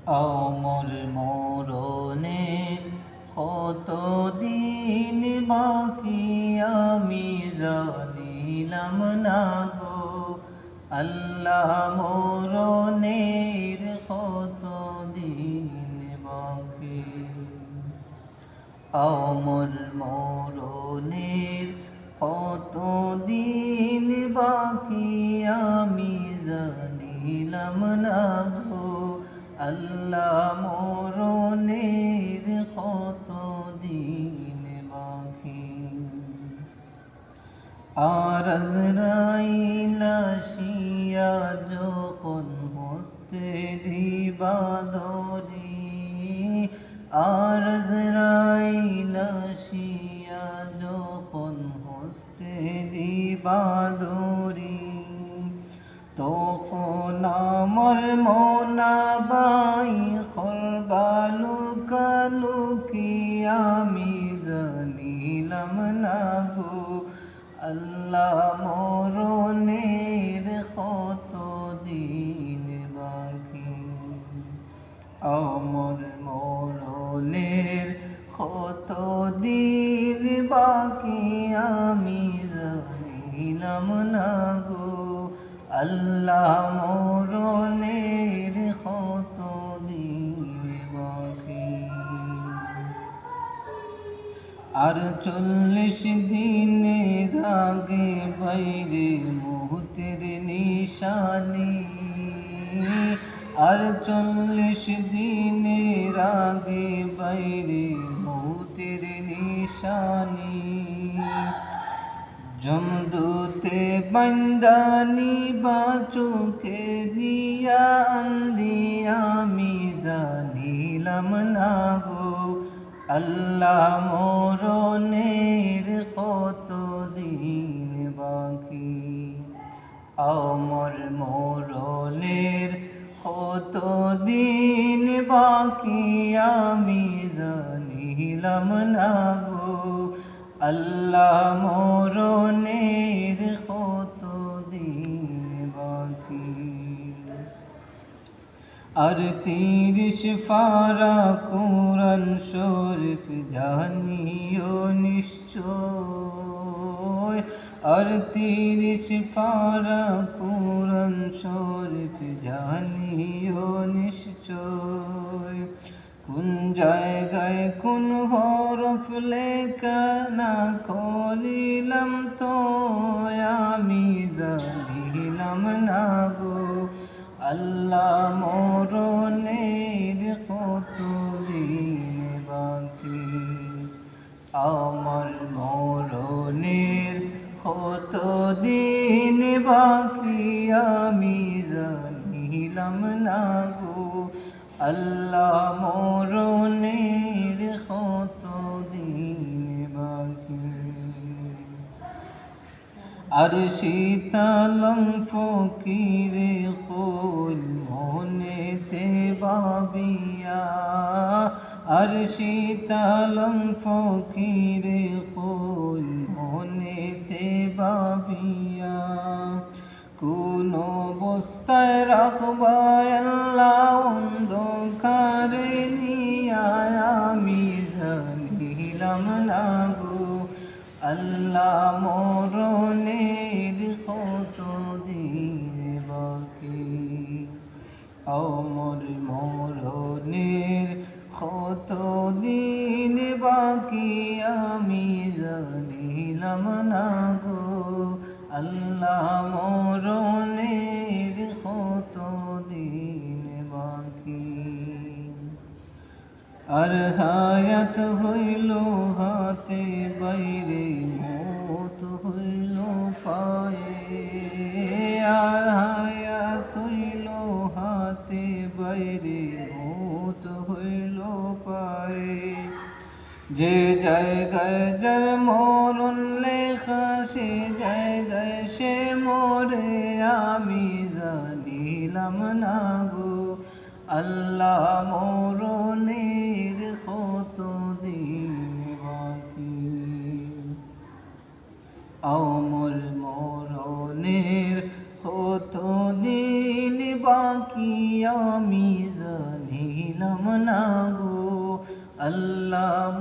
আমার মরণে কত দিন বাকি আমি জানিলাম না গো আল্লাহ মরণের কত দিন বাকি আমার মরণের কত দিন বাকি আমি জানিলাম না গো আল্লাহ মরণের কত দিন বাকি আর আজরাইল আসিয়া যখন হস্তে দিবা ধরি আর আজরাইল আসিয়া যখন হস্তে দিবা ধরি তখন আমার মনাবাই খরবালুকালুকি আমি জানিলাম না গো আল্লাহ মরণের কত দিন বাকি আমার মরণের কত দিন বাকি আমি জানিলাম না গো আল্লাহ মরণের কত দিন বাকি আর 40 দিনের আগে বাইরে মুহূর্তের নিশানি আর 40 দিনের আগে বাইরে মুহূর্তের নিশানি জমদূতে বান্দানি বাচুকে দিয়া আন্দি আমি জানিলাম না গো আল্লাহ মরণের কত দিন বাকি আমার মরণের কত দিন বাকি আমি জানিলাম না গো আল্লাহ মরণের কত দিন বাকি আর 30 পারা কুরআন শরীফ জানিও নিশ্চয় আর 30 পারা কুরআন শরীফ জানিও নিশ্চয় কোন জায়গায় কোন হরফ লেখা না করিলাম তো আমি জানিলাম না গো আল্লাহ মরণের কত দিন বাকি আমার মরণের কত দিন বাকি আমি জানিলাম না গো আল্লাহ মরণের কত দিন বাকি আর শীতলম ফকিরে খোল মনেতে ভাবিয়া আর শীতলম ফকিরে খোল মনেতে ভাবিয়া কোন অবস্থায় রাখবা আল্লাহ অন্ধকারে নিয়া আমি জানিলাম না গো আল্লাহ মরণের কত দিন বাকি আমার মরণের কত দিন বাকি আমি জানিলাম না গো আল্লাহ মরণের কত দিন বাকি আর হায়াত হইল হাতে বাইরে মত হইল পায়ে আর হায়াত হইল হাতে বাইরে মত হইল পায়ে যে জায়গায় যার মরণ লেখা সে জায়গায় সে মরে আমি জানিলাম না গো আল্লাহ মরণের কত দিন বাকি আমার মরণের কত দিন বাকি আমি জানিলাম না গো আল্লাহ